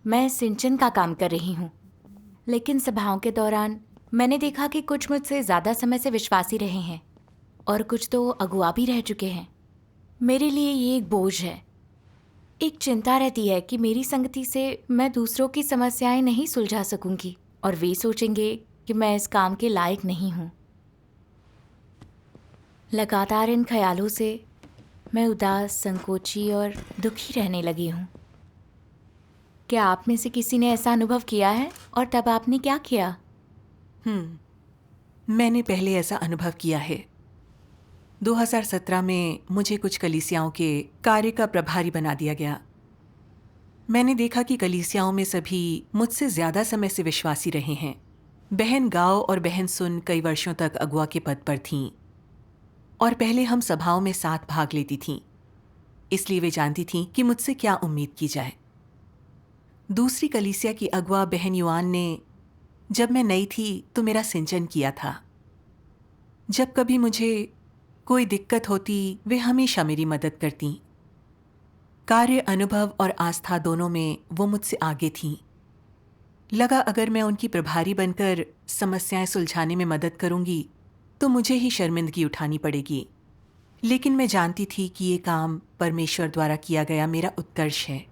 मैं सिंचन का काम कर रही हूँ, लेकिन सभाओं के दौरान मैंने देखा कि कुछ मुझसे ज़्यादा समय से विश्वासी रहे हैं और कुछ तो अगुआ भी रह चुके हैं। मेरे लिए ये एक बोझ है। एक चिंता रहती है कि मेरी संगति से मैं दूसरों की समस्याएं नहीं सुलझा सकूंगी और वे सोचेंगे कि मैं इस काम के लायक नहीं हूँ। लगातार इन ख्यालों से मैं उदास, संकोची और दुखी रहने लगी हूँ। क्या आप में से किसी ने ऐसा अनुभव किया है और तब आपने क्या किया? मैंने पहले ऐसा अनुभव किया है। 2017 में मुझे कुछ कलीसियाओं के कार्य का प्रभारी बना दिया गया। मैंने देखा कि कलीसियाओं में सभी मुझसे ज्यादा समय से विश्वासी रहे हैं। बहन गाओ और बहन सुन कई वर्षों तक अगुआ के पद पर थीं और पहले हम सभाओं में साथ भाग लेती थीं, इसलिए वे जानती थीं कि मुझसे क्या उम्मीद की जाए। दूसरी कलीसिया की अगुआ बहन युआन ने, जब मैं नई थी तो मेरा सिंचन किया था। जब कभी मुझे कोई दिक्कत होती वे हमेशा मेरी मदद करती। कार्य अनुभव और आस्था दोनों में वो मुझसे आगे थीं। लगा अगर मैं उनकी प्रभारी बनकर समस्याएं सुलझाने में मदद करूंगी तो मुझे ही शर्मिंदगी उठानी पड़ेगी, लेकिन मैं जानती थी कि ये काम परमेश्वर द्वारा किया गया मेरा उत्कर्ष है।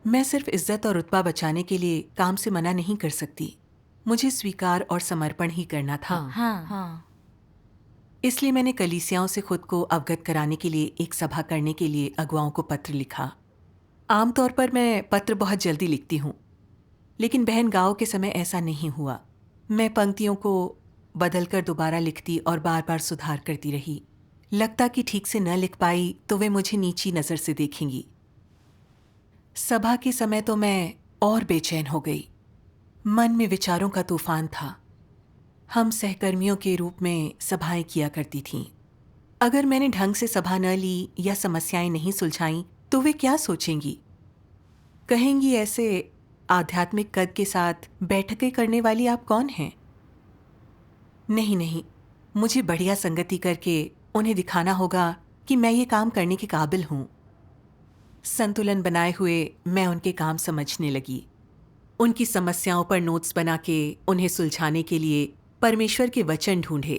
मैं सिर्फ इज्जत और रुतबा बचाने के लिए काम से मना नहीं कर सकती। मुझे स्वीकार और समर्पण ही करना था। हाँ। इसलिए मैंने कलीसियाओं से खुद को अवगत कराने के लिए एक सभा करने के लिए अगुवाओं को पत्र लिखा। आमतौर पर मैं पत्र बहुत जल्दी लिखती हूँ, लेकिन बहन गाँव के समय ऐसा नहीं हुआ। मैं पंक्तियों को बदलकर दोबारा लिखती और बार बार सुधार करती रही। लगता कि ठीक से न लिख पाई तो वे मुझे नीची नज़र से देखेंगी। सभा के समय तो मैं और बेचैन हो गई। मन में विचारों का तूफान था। हम सहकर्मियों के रूप में सभाएं किया करती थीं। अगर मैंने ढंग से सभा न ली या समस्याएं नहीं सुलझाईं तो वे क्या सोचेंगी? कहेंगी, ऐसे आध्यात्मिक कद के साथ बैठकें करने वाली आप कौन हैं? नहीं, मुझे बढ़िया संगति करके उन्हें दिखाना होगा कि मैं ये काम करने के काबिल हूं। संतुलन बनाए हुए मैं उनके काम समझने लगी। उनकी समस्याओं पर नोट्स बना के उन्हें सुलझाने के लिए परमेश्वर के वचन ढूंढे।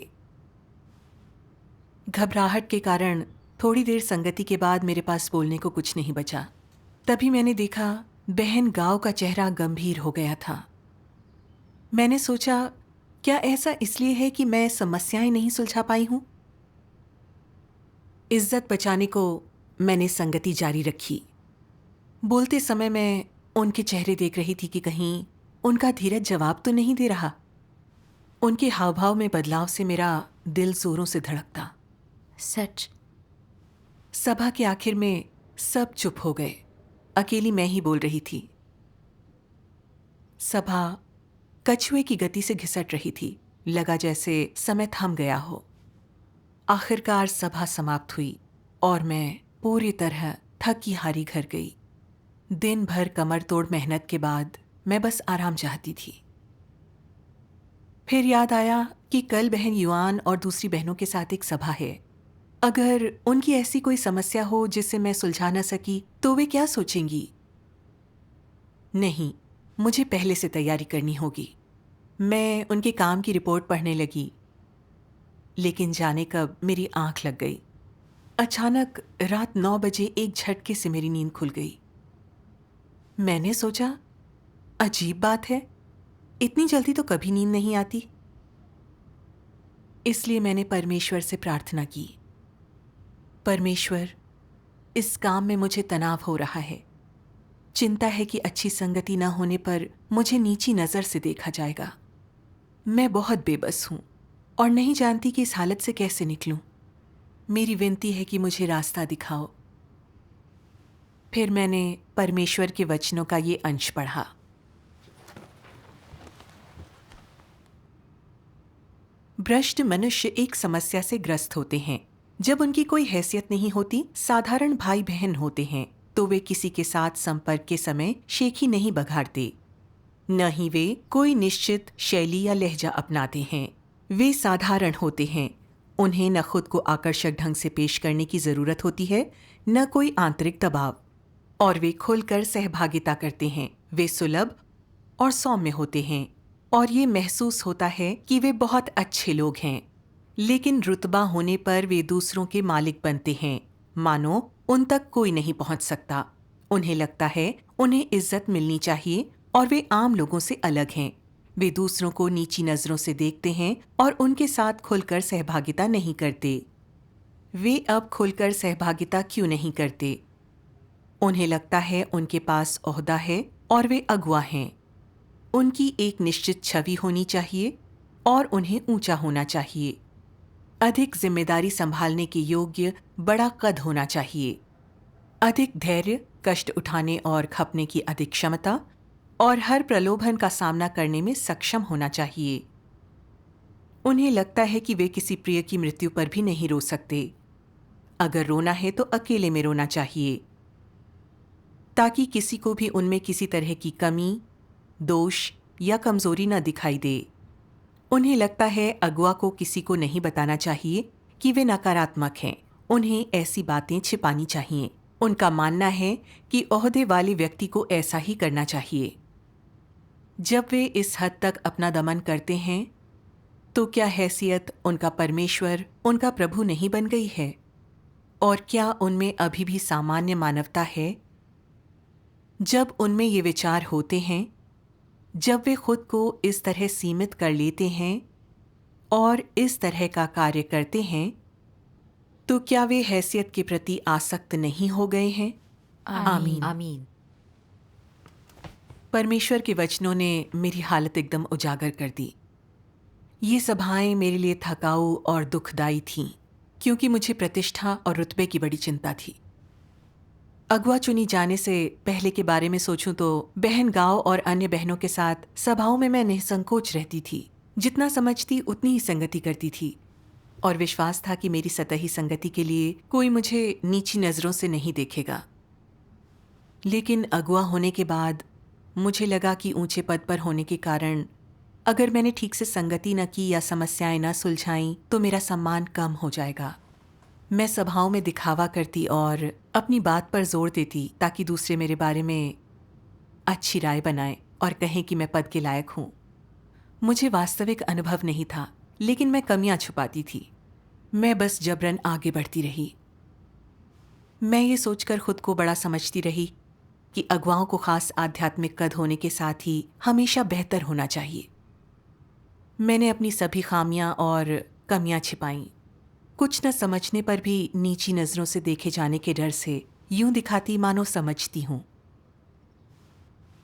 घबराहट के कारण थोड़ी देर संगति के बाद मेरे पास बोलने को कुछ नहीं बचा। तभी मैंने देखा बहन गांव का चेहरा गंभीर हो गया था। मैंने सोचा, क्या ऐसा इसलिए है कि मैं समस्याएं नहीं सुलझा पाई हूं? इज्जत बचाने को मैंने संगति जारी रखी। बोलते समय मैं उनके चेहरे देख रही थी कि कहीं उनका धीरज जवाब तो नहीं दे रहा। उनके हाव भाव में बदलाव से मेरा दिल जोरों से धड़कता। सच। सभा के आखिर में सब चुप हो गए। अकेली मैं ही बोल रही थी। सभा कछुए की गति से घिसट रही थी। लगा जैसे समय थम गया हो। आखिरकार सभा समाप्त हुई और मैं पूरी तरह थकी हारी घर गई। दिन भर कमर तोड़ मेहनत के बाद मैं बस आराम चाहती थी। फिर याद आया कि कल बहन युआन और दूसरी बहनों के साथ एक सभा है। अगर उनकी ऐसी कोई समस्या हो जिसे मैं सुलझा न सकी तो वे क्या सोचेंगी? नहीं, मुझे पहले से तैयारी करनी होगी। मैं उनके काम की रिपोर्ट पढ़ने लगी, लेकिन जाने कब मेरी आंख लग गई। अचानक रात 9 बजे एक झटके से मेरी नींद खुल गई। मैंने सोचा, अजीब बात है, इतनी जल्दी तो कभी नींद नहीं आती। इसलिए मैंने परमेश्वर से प्रार्थना की, परमेश्वर, इस काम में मुझे तनाव हो रहा है। चिंता है कि अच्छी संगति न होने पर मुझे नीची नज़र से देखा जाएगा। मैं बहुत बेबस हूं और नहीं जानती कि इस हालत से कैसे निकलूं। मेरी विनती है कि मुझे रास्ता दिखाओ। फिर मैंने परमेश्वर के वचनों का ये अंश पढ़ा। भ्रष्ट मनुष्य एक समस्या से ग्रस्त होते हैं। जब उनकी कोई हैसियत नहीं होती, साधारण भाई बहन होते हैं, तो वे किसी के साथ संपर्क के समय शेखी नहीं बघाड़ते। न ही वे कोई निश्चित शैली या लहजा अपनाते हैं। वे साधारण होते हैं। उन्हें न खुद को आकर्षक ढंग से पेश करने की जरूरत होती है, न कोई आंतरिक दबाव। और वे खुलकर सहभागिता करते हैं। वे सुलभ और सौम्य होते हैं और ये महसूस होता है कि वे बहुत अच्छे लोग हैं। लेकिन रुतबा होने पर वे दूसरों के मालिक बनते हैं, मानो उन तक कोई नहीं पहुंच सकता। उन्हें लगता है उन्हें इज्जत मिलनी चाहिए और वे आम लोगों से अलग हैं। वे दूसरों को नीची नजरों से देखते हैं और उनके साथ खुलकर सहभागिता नहीं करते। वे अब खुलकर सहभागिता क्यों नहीं करते? उन्हें लगता है उनके पास ओहदा है और वे अगुआ हैं। उनकी एक निश्चित छवि होनी चाहिए और उन्हें ऊंचा होना चाहिए। अधिक जिम्मेदारी संभालने के योग्य बड़ा कद होना चाहिए। अधिक धैर्य, कष्ट उठाने और खपने की अधिक क्षमता और हर प्रलोभन का सामना करने में सक्षम होना चाहिए। उन्हें लगता है कि वे किसी प्रिय की मृत्यु पर भी नहीं रो सकते। अगर रोना है तो अकेले में रोना चाहिए, ताकि किसी को भी उनमें किसी तरह की कमी, दोष या कमजोरी न दिखाई दे। उन्हें लगता है अगुआ को किसी को नहीं बताना चाहिए कि वे नकारात्मक हैं। उन्हें ऐसी बातें छिपानी चाहिए। उनका मानना है कि ओहदे वाले व्यक्ति को ऐसा ही करना चाहिए। जब वे इस हद तक अपना दमन करते हैं, तो क्या हैसियत उनका परमेश्वर, उनका प्रभु नहीं बन गई है? और क्या उनमें अभी भी सामान्य मानवता है? जब उनमें ये विचार होते हैं, जब वे खुद को इस तरह सीमित कर लेते हैं और इस तरह का कार्य करते हैं, तो क्या वे हैसियत के प्रति आसक्त नहीं हो गए हैं? आमीन। आमीन। परमेश्वर के वचनों ने मेरी हालत एकदम उजागर कर दी। ये सभाएं मेरे लिए थकाऊ और दुखदाई थीं, क्योंकि मुझे प्रतिष्ठा और रुतबे की बड़ी चिंता थी। अगुआ चुनी जाने से पहले के बारे में सोचूं तो बहन गांव और अन्य बहनों के साथ सभाओं में मैं निसंकोच रहती थी। जितना समझती उतनी ही संगति करती थी और विश्वास था कि मेरी सतही संगति के लिए कोई मुझे नीची नजरों से नहीं देखेगा। लेकिन अगुआ होने के बाद मुझे लगा कि ऊंचे पद पर होने के कारण अगर मैंने ठीक से संगति न की या समस्याएं न सुलझाईं तो मेरा सम्मान कम हो जाएगा। मैं सभाओं में दिखावा करती और अपनी बात पर जोर देती ताकि दूसरे मेरे बारे में अच्छी राय बनाएं और कहें कि मैं पद के लायक हूं। मुझे वास्तविक अनुभव नहीं था, लेकिन मैं कमियां छुपाती थी। मैं बस जबरन आगे बढ़ती रही। मैं ये सोचकर खुद को बड़ा समझती रही कि अगुवाओं को खास आध्यात्मिक कद होने के साथ ही हमेशा बेहतर होना चाहिए। मैंने अपनी सभी खामियां और कमियां छिपाईं। कुछ न समझने पर भी नीची नजरों से देखे जाने के डर से यूं दिखाती मानो समझती हूं।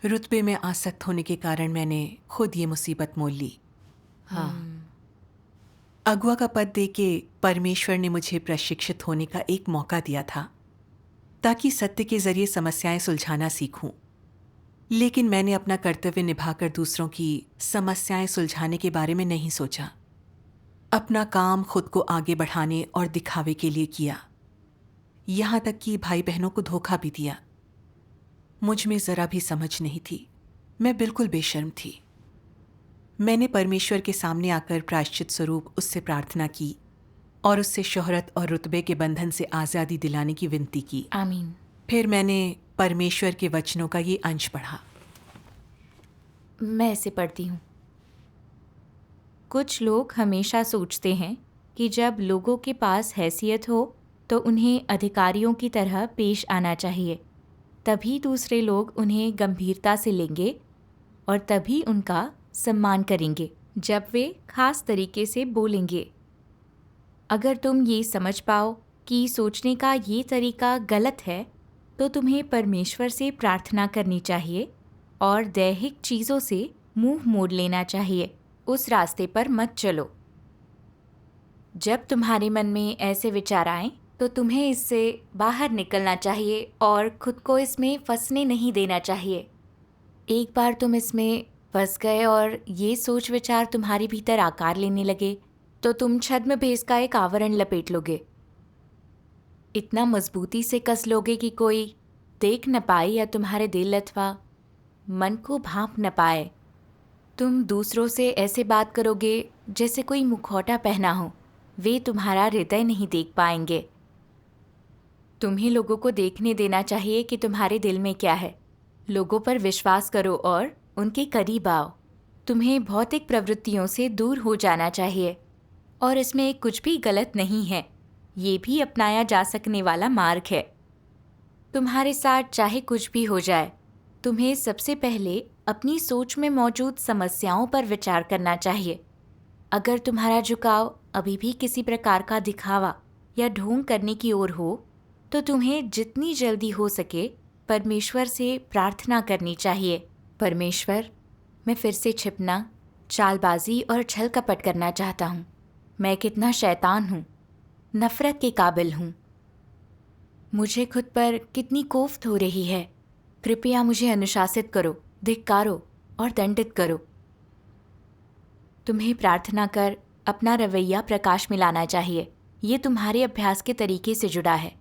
रुतबे में आसक्त होने के कारण मैंने खुद ये मुसीबत मोल ली। हाँ। अगुआ का पद देके परमेश्वर ने मुझे प्रशिक्षित होने का एक मौका दिया था ताकि सत्य के जरिए समस्याएं सुलझाना सीखूं। लेकिन मैंने अपना कर्तव्य निभाकर दूसरों की समस्याएं सुलझाने के बारे में नहीं सोचा। अपना काम खुद को आगे बढ़ाने और दिखावे के लिए किया। यहां तक कि भाई बहनों को धोखा भी दिया। मुझ में जरा भी समझ नहीं थी। मैं बिल्कुल बेशर्म थी। मैंने परमेश्वर के सामने आकर प्रायश्चित स्वरूप उससे प्रार्थना की और उससे शोहरत और रुतबे के बंधन से आज़ादी दिलाने की विनती की। आमीन। फिर मैंने परमेश्वर के वचनों का ये अंश पढ़ा। मैं इसे पढ़ती हूँ। कुछ लोग हमेशा सोचते हैं कि जब लोगों के पास हैसियत हो तो उन्हें अधिकारियों की तरह पेश आना चाहिए, तभी दूसरे लोग उन्हें गंभीरता से लेंगे और तभी उनका सम्मान करेंगे जब वे खास तरीके से बोलेंगे। अगर तुम ये समझ पाओ कि सोचने का ये तरीका गलत है तो तुम्हें परमेश्वर से प्रार्थना करनी चाहिए और दैहिक चीज़ों से मुंह मोड़ लेना चाहिए। उस रास्ते पर मत चलो। जब तुम्हारे मन में ऐसे विचार आएं तो तुम्हें इससे बाहर निकलना चाहिए और खुद को इसमें फंसने नहीं देना चाहिए। एक बार तुम इसमें फंस गए और ये सोच विचार तुम्हारे भीतर आकार लेने लगे तो तुम छद्म भेष का एक आवरण लपेट लोगे। इतना मजबूती से कस लोगे कि कोई देख न पाए या तुम्हारे दिल अथवा मन को भांप न पाए। तुम दूसरों से ऐसे बात करोगे जैसे कोई मुखौटा पहना हो। वे तुम्हारा हृदय नहीं देख पाएंगे। तुम्हें लोगों को देखने देना चाहिए कि तुम्हारे दिल में क्या है। लोगों पर विश्वास करो और उनके करीब आओ। तुम्हें भौतिक प्रवृत्तियों से दूर हो जाना चाहिए और इसमें कुछ भी गलत नहीं है। ये भी अपनाया जा सकने वाला मार्ग है। तुम्हारे साथ चाहे कुछ भी हो जाए, तुम्हें सबसे पहले अपनी सोच में मौजूद समस्याओं पर विचार करना चाहिए। अगर तुम्हारा झुकाव अभी भी किसी प्रकार का दिखावा या ढोंग करने की ओर हो, तो तुम्हें जितनी जल्दी हो सके परमेश्वर से प्रार्थना करनी चाहिए। परमेश्वर, मैं फिर से छिपना, चालबाजी और छल कपट करना चाहता हूँ। मैं कितना शैतान हूँ, नफरत के काबिल हूँ। मुझे खुद पर कितनी कोफ्त हो रही है। कृपया मुझे अनुशासित करो, धिक्कारो और दंडित करो। तुम्हें प्रार्थना कर अपना रवैया प्रकाश में लाना चाहिए। ये तुम्हारे अभ्यास के तरीके से जुड़ा है।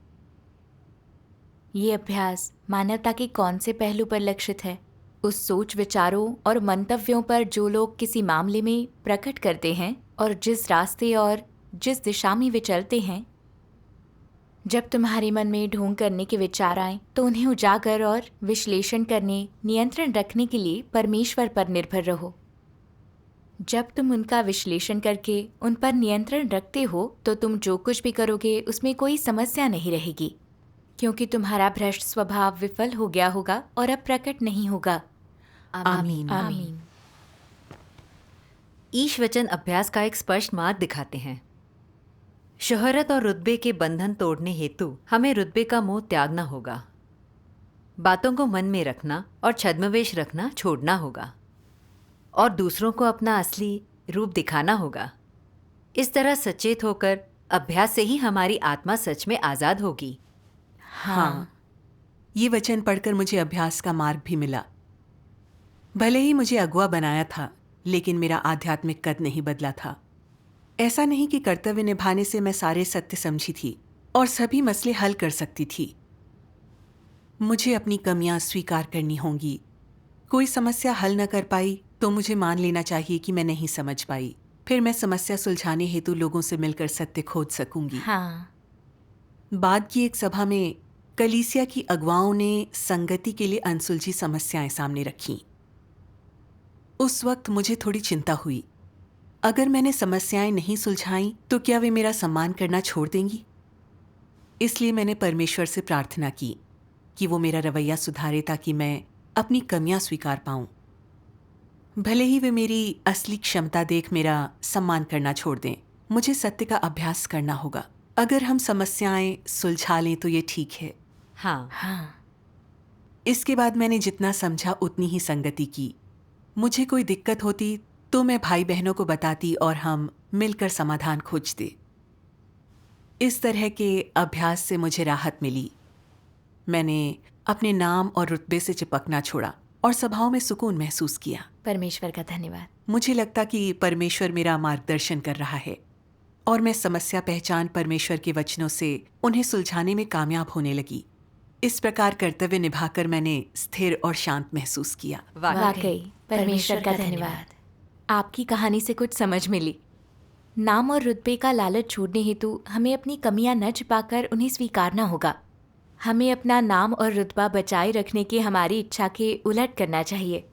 ये अभ्यास मानवता के कौन से पहलू पर लक्षित है? उस सोच, विचारों और मंतव्यों पर जो लोग किसी मामले में प्रकट करते हैं और जिस रास्ते और जिस दिशा में वे चलते हैं। जब तुम्हारे मन में ढोंग करने के विचार आए तो उन्हें उजागर और विश्लेषण करने, नियंत्रण रखने के लिए परमेश्वर पर निर्भर रहो। जब तुम उनका विश्लेषण करके उन पर नियंत्रण रखते हो तो तुम जो कुछ भी करोगे उसमें कोई समस्या नहीं रहेगी, क्योंकि तुम्हारा भ्रष्ट स्वभाव विफल हो गया होगा और अब प्रकट नहीं होगा। आमीन। आमीन। ईश वचन अभ्यास का एक स्पष्ट मार्ग दिखाते हैं। शोहरत और रुतबे के बंधन तोड़ने हेतु हमें रुतबे का मोह त्यागना होगा। बातों को मन में रखना और छद्मवेश रखना छोड़ना होगा और दूसरों को अपना असली रूप दिखाना होगा। इस तरह सचेत होकर अभ्यास से ही हमारी आत्मा सच में आज़ाद होगी। हाँ, ये वचन पढ़कर मुझे अभ्यास का मार्ग भी मिला। भले ही मुझे अगुआ बनाया था, लेकिन मेरा आध्यात्मिक कद नहीं बदला था। ऐसा नहीं कि कर्तव्य निभाने से मैं सारे सत्य समझी थी और सभी मसले हल कर सकती थी। मुझे अपनी कमियां स्वीकार करनी होंगी। कोई समस्या हल न कर पाई तो मुझे मान लेना चाहिए कि मैं नहीं समझ पाई। फिर मैं समस्या सुलझाने हेतु लोगों से मिलकर सत्य खोज सकूंगी। हाँ। बाद की एक सभा में कलीसिया की अगुवाओं ने संगति के लिए अनसुलझी समस्याएं सामने रखीं। उस वक्त मुझे थोड़ी चिंता हुई। अगर मैंने समस्याएं नहीं सुलझाई तो क्या वे मेरा सम्मान करना छोड़ देंगी? इसलिए मैंने परमेश्वर से प्रार्थना की कि वो मेरा रवैया सुधारे ताकि मैं अपनी कमियां स्वीकार पाऊं। भले ही वे मेरी असली क्षमता देख मेरा सम्मान करना छोड़ दें, मुझे सत्य का अभ्यास करना होगा। अगर हम समस्याएं सुलझा लें तो ये ठीक है। हाँ। इसके बाद मैंने जितना समझा उतनी ही संगति की। मुझे कोई दिक्कत होती तो मैं भाई बहनों को बताती और हम मिलकर समाधान खोजते। इस तरह के अभ्यास से मुझे राहत मिली। मैंने अपने नाम और रुतबे से चिपकना छोड़ा और सभाओं में सुकून महसूस किया। परमेश्वर का धन्यवाद। मुझे लगता कि परमेश्वर मेरा मार्गदर्शन कर रहा है और मैं समस्या पहचान परमेश्वर के वचनों से उन्हें सुलझाने में कामयाब होने लगी। इस प्रकार कर्तव्य निभाकर मैंने स्थिर और शांत महसूस किया। वाकई परमेश्वर का धन्यवाद। आपकी कहानी से कुछ समझ मिली। नाम और रुतबे का लालच छोड़ने हेतु हमें अपनी कमियां न छिपाकर उन्हें स्वीकारना होगा। हमें अपना नाम और रुतबा बचाए रखने की हमारी इच्छा के उलट करना चाहिए।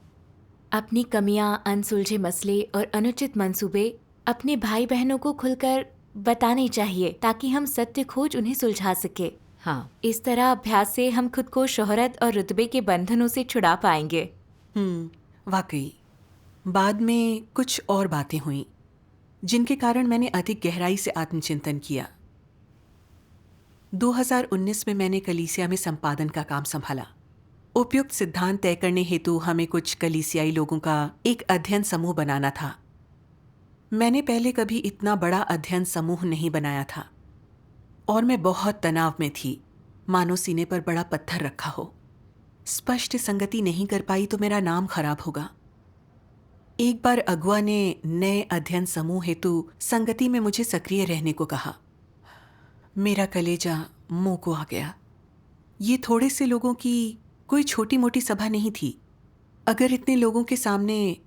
अपनी कमियां, अनसुलझे मसले और अनुचित मंसूबे अपने भाई बहनों को खुलकर बताने चाहिए ताकि हम सत्य खोज उन्हें सुलझा सके। हाँ। इस तरह अभ्यास से हम खुद को शोहरत और रुतबे के बंधनों से छुड़ा पाएंगे। वाकई बाद में कुछ और बातें हुईं जिनके कारण मैंने अधिक गहराई से आत्मचिंतन किया। 2019 में मैंने कलीसिया में संपादन का काम संभाला। उपयुक्त सिद्धांत तय करने हेतु हमें कुछ कलीसियाई लोगों का एक अध्ययन समूह बनाना था। मैंने पहले कभी इतना बड़ा अध्ययन समूह नहीं बनाया था और मैं बहुत तनाव में थी, मानो सीने पर बड़ा पत्थर रखा हो। स्पष्ट संगति नहीं कर पाई तो मेरा नाम खराब होगा। एक बार अगुआ ने नए अध्ययन समूह हेतु संगति में मुझे सक्रिय रहने को कहा। मेरा कलेजा मुंह को आ गया। ये थोड़े से लोगों की कोई छोटी मोटी सभा नहीं थी। अगर इतने लोगों के सामने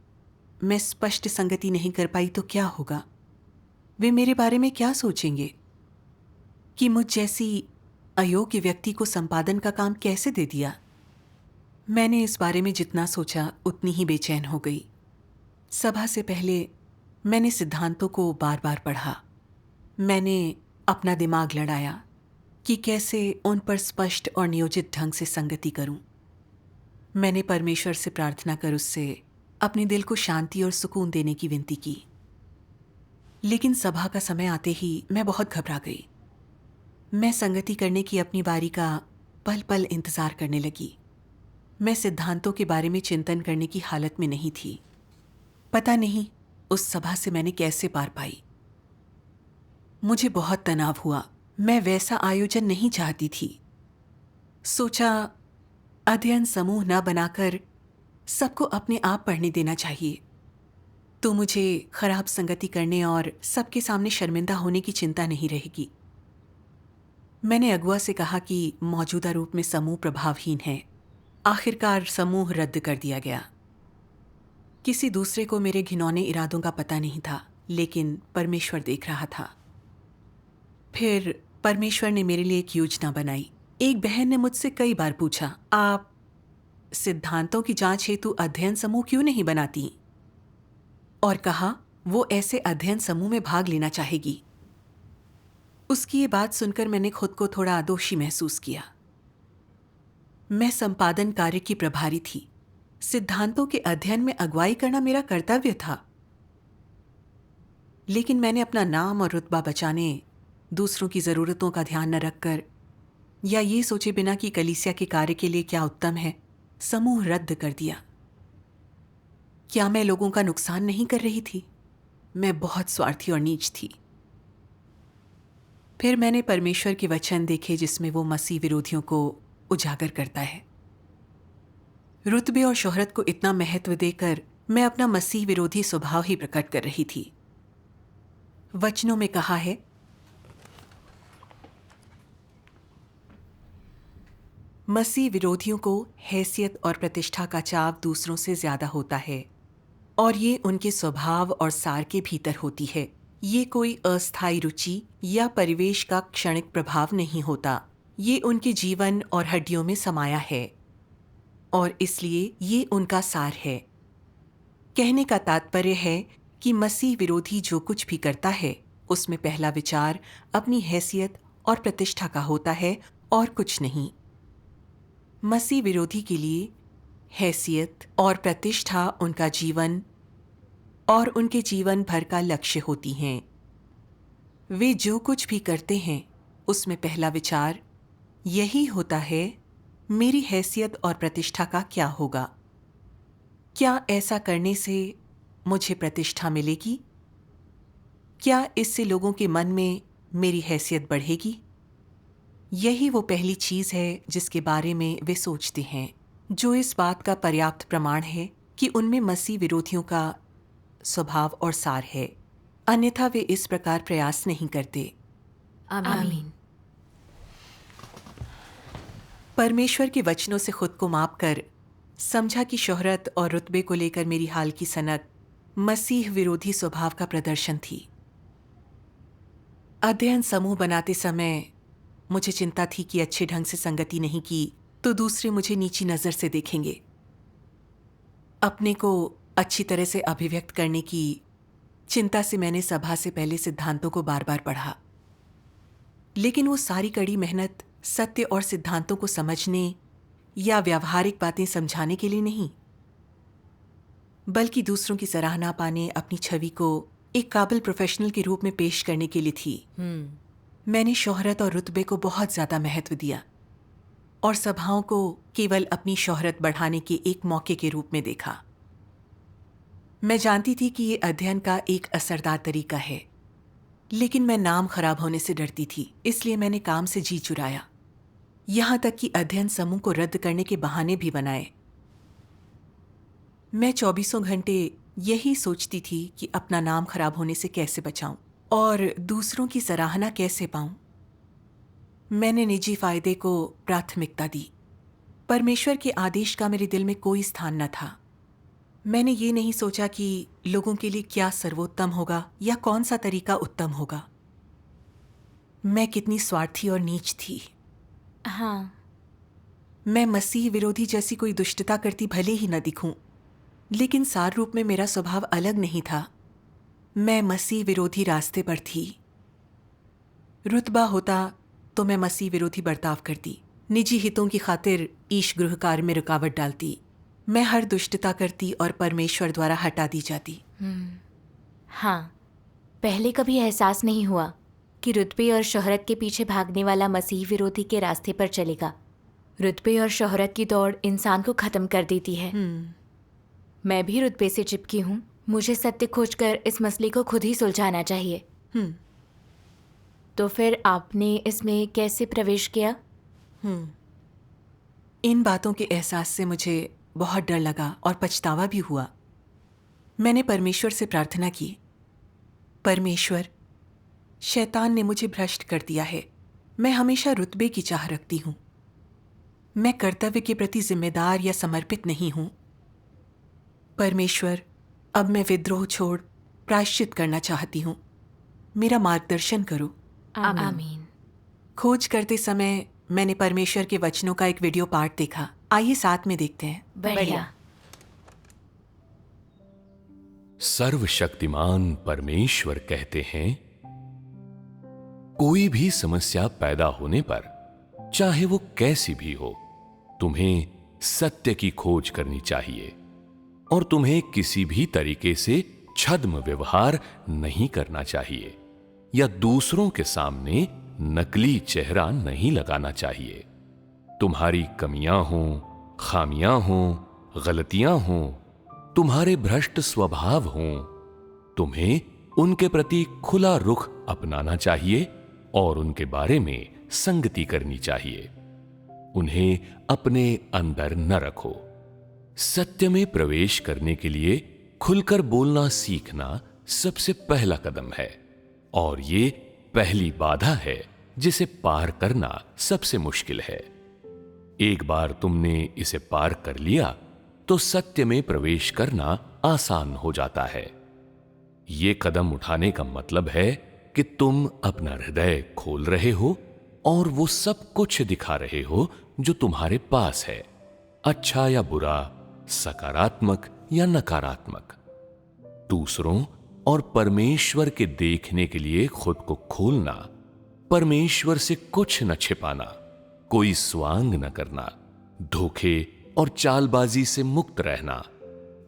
मैं स्पष्ट संगति नहीं कर पाई तो क्या होगा? वे मेरे बारे में क्या सोचेंगे? कि मुझ जैसी अयोग्य व्यक्ति को संपादन का काम कैसे दे दिया? मैंने इस बारे में जितना सोचा उतनी ही बेचैन हो गई। सभा से पहले मैंने सिद्धांतों को बार बार पढ़ा। मैंने अपना दिमाग लड़ाया कि कैसे उन पर स्पष्ट और नियोजित ढंग से संगति करूं। मैंने परमेश्वर से प्रार्थना कर उससे अपने दिल को शांति और सुकून देने की विनती की। लेकिन सभा का समय आते ही मैं बहुत घबरा गई। मैं संगति करने की अपनी बारी का पल पल इंतजार करने लगी। मैं सिद्धांतों के बारे में चिंतन करने की हालत में नहीं थी। पता नहीं उस सभा से मैंने कैसे पार पाई। मुझे बहुत तनाव हुआ। मैं वैसा आयोजन नहीं चाहती थी। सोचा अध्ययन समूह न बनाकर सबको अपने आप पढ़ने देना चाहिए, तो मुझे खराब संगति करने और सबके सामने शर्मिंदा होने की चिंता नहीं रहेगी। मैंने अगुआ से कहा कि मौजूदा रूप में समूह प्रभावहीन है। आखिरकार समूह रद्द कर दिया गया। किसी दूसरे को मेरे घिनौने इरादों का पता नहीं था, लेकिन परमेश्वर देख रहा था। फिर परमेश्वर ने मेरे लिए एक योजना बनाई। एक बहन ने मुझसे कई बार पूछा, आप सिद्धांतों की जांच हेतु अध्ययन समूह क्यों नहीं बनाती? और कहा वो ऐसे अध्ययन समूह में भाग लेना चाहेगी। उसकी ये बात सुनकर मैंने खुद को थोड़ा दोषी महसूस किया। मैं संपादन कार्य की प्रभारी थी। सिद्धांतों के अध्ययन में अगुवाई करना मेरा कर्तव्य था। लेकिन मैंने अपना नाम और रुतबा बचाने, दूसरों की जरूरतों का ध्यान न रखकर या ये सोचे बिना कि कलीसिया के कार्य के लिए क्या उत्तम है, समूह रद्द कर दिया। क्या मैं लोगों का नुकसान नहीं कर रही थी? मैं बहुत स्वार्थी और नीच थी। फिर मैंने परमेश्वर के वचन देखे जिसमें वो मसीह विरोधियों को उजागर करता है। रुतबे और शोहरत को इतना महत्व देकर मैं अपना मसीह विरोधी स्वभाव ही प्रकट कर रही थी। वचनों में कहा है, मसीह विरोधियों को हैसियत और प्रतिष्ठा का चाव दूसरों से ज्यादा होता है और ये उनके स्वभाव और सार के भीतर होती है। ये कोई अस्थायी रुचि या परिवेश का क्षणिक प्रभाव नहीं होता। ये उनके जीवन और हड्डियों में समाया है और इसलिए ये उनका सार है। कहने का तात्पर्य है कि मसीह विरोधी जो कुछ भी करता है उसमें पहला विचार अपनी हैसियत और प्रतिष्ठा का होता है और कुछ नहीं। मसीह विरोधी के लिए हैसियत और प्रतिष्ठा उनका जीवन और उनके जीवन भर का लक्ष्य होती हैं। वे जो कुछ भी करते हैं उसमें पहला विचार यही होता है, मेरी हैसियत और प्रतिष्ठा का क्या होगा? क्या ऐसा करने से मुझे प्रतिष्ठा मिलेगी? क्या इससे लोगों के मन में मेरी हैसियत बढ़ेगी? यही वो पहली चीज है जिसके बारे में वे सोचते हैं, जो इस बात का पर्याप्त प्रमाण है कि उनमें मसीह विरोधियों का स्वभाव और सार है। अन्यथा वे इस प्रकार प्रयास नहीं करते। आमीन। परमेश्वर के वचनों से खुद को माप कर समझा कि शोहरत और रुतबे को लेकर मेरी हाल की सनक मसीह विरोधी स्वभाव का प्रदर्शन थी। अध्ययन समूह बनाते समय मुझे चिंता थी कि अच्छे ढंग से संगति नहीं की तो दूसरे मुझे नीची नजर से देखेंगे। अपने को अच्छी तरह से अभिव्यक्त करने की चिंता से मैंने सभा से पहले सिद्धांतों को बार बार पढ़ा, लेकिन वो सारी कड़ी मेहनत सत्य और सिद्धांतों को समझने या व्यावहारिक बातें समझाने के लिए नहीं, बल्कि दूसरों की सराहना पाने, अपनी छवि को एक काबिल प्रोफेशनल के रूप में पेश करने के लिए थी। मैंने शोहरत और रुतबे को बहुत ज्यादा महत्व दिया और सभाओं को केवल अपनी शोहरत बढ़ाने के एक मौके के रूप में देखा। मैं जानती थी कि ये अध्ययन का एक असरदार तरीका है, लेकिन मैं नाम खराब होने से डरती थी, इसलिए मैंने काम से जी चुराया, यहां तक कि अध्ययन समूह को रद्द करने के बहाने भी बनाए। मैं 24 घंटे यही सोचती थी कि अपना नाम खराब होने से कैसे बचाऊं और दूसरों की सराहना कैसे पाऊं। मैंने निजी फायदे को प्राथमिकता दी। परमेश्वर के आदेश का मेरे दिल में कोई स्थान न था। मैंने ये नहीं सोचा कि लोगों के लिए क्या सर्वोत्तम होगा या कौन सा तरीका उत्तम होगा। मैं कितनी स्वार्थी और नीच थी। हाँ। मैं मसीह विरोधी जैसी कोई दुष्टता करती भले ही न दिखूं, लेकिन सार रूप में मेरा स्वभाव अलग नहीं था। मैं मसीह विरोधी रास्ते पर थी। रुतबा होता तो मैं मसीह विरोधी बर्ताव करती, निजी हितों की खातिर ईश गृह कार्य में रुकावट डालती। मैं हर दुष्टता करती और परमेश्वर द्वारा हटा दी जाती। हाँ, पहले कभी एहसास नहीं हुआ कि रुतबे और शोहरत के पीछे भागने वाला मसीह विरोधी के रास्ते पर चलेगा। रुतबे और शोहरत की दौड़ इंसान को ख़त्म कर देती है। मैं भी रुतबे से चिपकी हूँ। मुझे सत्य खोजकर इस मसले को खुद ही सुलझाना चाहिए। तो फिर आपने इसमें कैसे प्रवेश किया? इन बातों के एहसास से मुझे बहुत डर लगा और पछतावा भी हुआ। मैंने परमेश्वर से प्रार्थना की, परमेश्वर, शैतान ने मुझे भ्रष्ट कर दिया है। मैं हमेशा रुतबे की चाह रखती हूँ। मैं कर्तव्य के प्रति जिम्मेदार या समर्पित नहीं हूँ। परमेश्वर, अब मैं विद्रोह छोड़ प्रायश्चित करना चाहती हूँ। मेरा मार्गदर्शन करो। आमीन। खोज करते समय मैंने परमेश्वर के वचनों का एक वीडियो पार्ट देखा। आइए साथ में देखते हैं। बढ़िया। सर्वशक्तिमान परमेश्वर कहते हैं, कोई भी समस्या पैदा होने पर, चाहे वो कैसी भी हो, तुम्हें सत्य की खोज करनी चाहिए और तुम्हें किसी भी तरीके से छद्म व्यवहार नहीं करना चाहिए या दूसरों के सामने नकली चेहरा नहीं लगाना चाहिए। तुम्हारी कमियां हों, खामियां हों, गलतियां हों, तुम्हारे भ्रष्ट स्वभाव हों, तुम्हें उनके प्रति खुला रुख अपनाना चाहिए और उनके बारे में संगति करनी चाहिए। उन्हें अपने अंदर न रखो। सत्य में प्रवेश करने के लिए खुलकर बोलना सीखना सबसे पहला कदम है और ये पहली बाधा है जिसे पार करना सबसे मुश्किल है। एक बार तुमने इसे पार कर लिया तो सत्य में प्रवेश करना आसान हो जाता है। ये कदम उठाने का मतलब है कि तुम अपना हृदय खोल रहे हो और वो सब कुछ दिखा रहे हो जो तुम्हारे पास है, अच्छा या बुरा, सकारात्मक या नकारात्मक। दूसरों और परमेश्वर के देखने के लिए खुद को खोलना, परमेश्वर से कुछ न छिपाना, कोई स्वांग न करना, धोखे और चालबाजी से मुक्त रहना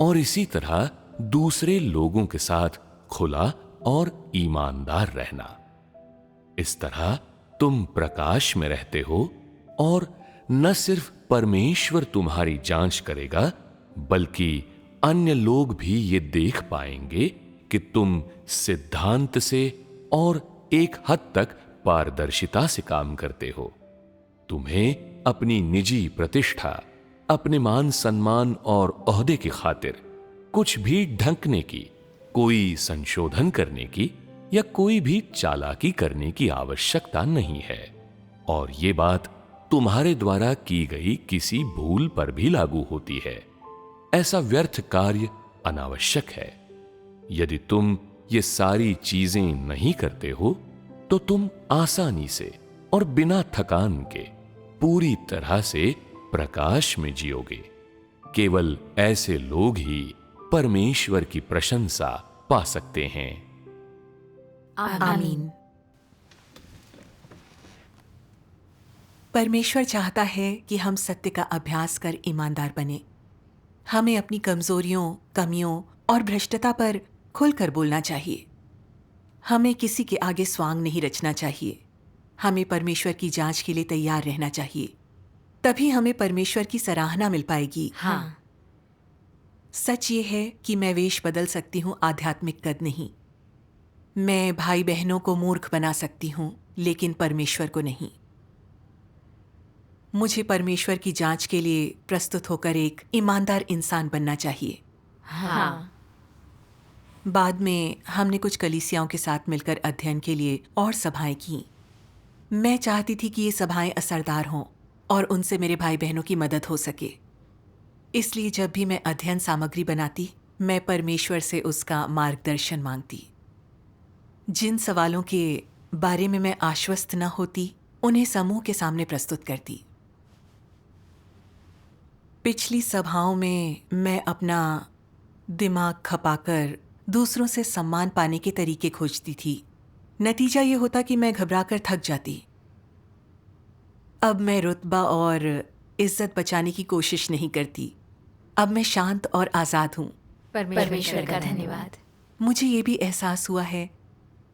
और इसी तरह दूसरे लोगों के साथ खुला और ईमानदार रहना। इस तरह तुम प्रकाश में रहते हो और न सिर्फ परमेश्वर तुम्हारी जांच करेगा, बल्कि अन्य लोग भी ये देख पाएंगे कि तुम सिद्धांत से और एक हद तक पारदर्शिता से काम करते हो। तुम्हें अपनी निजी प्रतिष्ठा, अपने मान सम्मान और ओहदे की खातिर कुछ भी ढंकने की, कोई संशोधन करने की या कोई भी चालाकी करने की आवश्यकता नहीं है। और ये बात तुम्हारे द्वारा की गई किसी भूल पर भी लागू होती है। ऐसा व्यर्थ कार्य अनावश्यक है। यदि तुम ये सारी चीजें नहीं करते हो तो तुम आसानी से और बिना थकान के पूरी तरह से प्रकाश में जियोगे। केवल ऐसे लोग ही परमेश्वर की प्रशंसा पा सकते हैं। आमीन। परमेश्वर चाहता है कि हम सत्य का अभ्यास कर ईमानदार बने। हमें अपनी कमजोरियों, कमियों और भ्रष्टता पर खुलकर बोलना चाहिए। हमें किसी के आगे स्वांग नहीं रचना चाहिए। हमें परमेश्वर की जांच के लिए तैयार रहना चाहिए। तभी हमें परमेश्वर की सराहना मिल पाएगी। हाँ। सच ये है कि मैं वेश बदल सकती हूँ, आध्यात्मिक कद नहीं। मैं भाई बहनों को मूर्ख बना सकती हूँ, लेकिन परमेश्वर को नहीं। मुझे परमेश्वर की जांच के लिए प्रस्तुत होकर एक ईमानदार इंसान बनना चाहिए। हाँ। बाद में हमने कुछ कलीसियाओं के साथ मिलकर अध्ययन के लिए और सभाएं की। मैं चाहती थी कि ये सभाएं असरदार हों और उनसे मेरे भाई बहनों की मदद हो सके। इसलिए जब भी मैं अध्ययन सामग्री बनाती, मैं परमेश्वर से उसका मार्गदर्शन मांगती। जिन सवालों के बारे में मैं आश्वस्त न होती, उन्हें समूह के सामने प्रस्तुत करती। पिछली सभाओं में मैं अपना दिमाग खपाकर दूसरों से सम्मान पाने के तरीके खोजती थी। नतीजा ये होता कि मैं घबराकर थक जाती। अब मैं रुतबा और इज्जत बचाने की कोशिश नहीं करती। अब मैं शांत और आज़ाद हूँ। परमेश्वर का धन्यवाद। मुझे ये भी एहसास हुआ है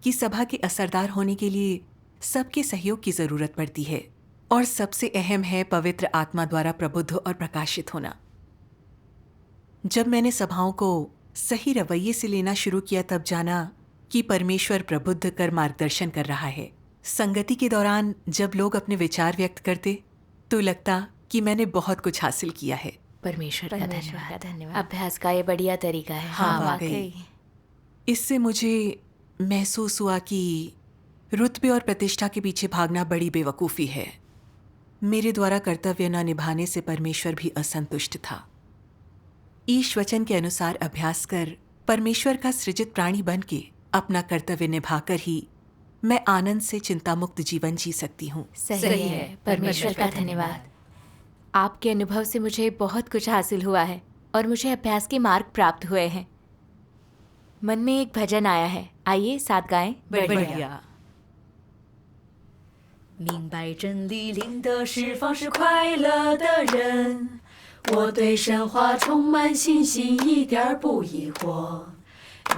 कि सभा के असरदार होने के लिए सबके सहयोग की ज़रूरत पड़ती है, और सबसे अहम है पवित्र आत्मा द्वारा प्रबुद्ध और प्रकाशित होना। जब मैंने सभाओं को सही रवैये से लेना शुरू किया, तब जाना कि परमेश्वर प्रबुद्ध कर मार्गदर्शन कर रहा है। संगति के दौरान जब लोग अपने विचार व्यक्त करते तो लगता कि मैंने बहुत कुछ हासिल किया है। परमेश्वर का धन्यवाद। अभ्यास का ये बढ़िया तरीका है। हाँ, वाकई। इससे मुझे महसूस हुआ कि रुतबे और प्रतिष्ठा के पीछे भागना बड़ी बेवकूफ़ी है। मेरे द्वारा कर्तव्य न निभाने से परमेश्वर भी असंतुष्ट था। ईश वचन के अनुसार अभ्यास कर परमेश्वर का सृजित प्राणी बन के अपना कर्तव्य निभाकर ही मैं आनंद से चिंतामुक्त जीवन जी सकती हूँ। सही है। परमेश्वर का धन्यवाद। आपके अनुभव से मुझे बहुत कुछ हासिल हुआ है और मुझे अभ्यास के मार्ग प्राप्त हुए हैं। मन में एक भजन आया है, आइए साथ गाएं। बढ़िया। 明白真理，领的释放是快乐的人。我对神话充满信心，一点儿不疑惑。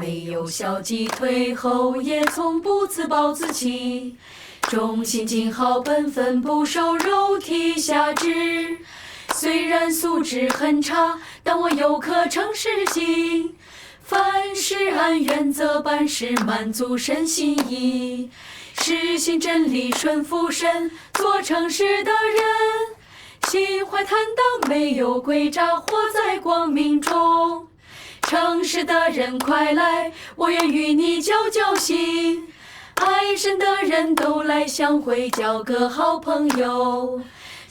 没有消极退后，也从不自暴自弃。忠心谨好本分，不受肉体辖制。虽然素质很差，但我有颗诚实心。凡事按原则办事，满足神心意。实行真理，顺服神，做诚实的人，心怀坦荡，没有诡诈，活在光明中。诚实的人快来，我愿与你交交心。爱神的人都来相会，交个好朋友。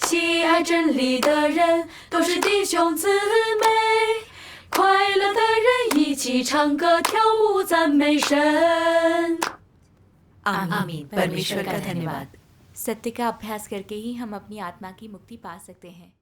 喜爱真理的人都是弟兄姊妹，快乐的人一起唱歌跳舞赞美神。 आमीन। परमेश्वर का धन्यवाद। सत्य का अभ्यास करके ही हम अपनी आत्मा की मुक्ति पा सकते हैं।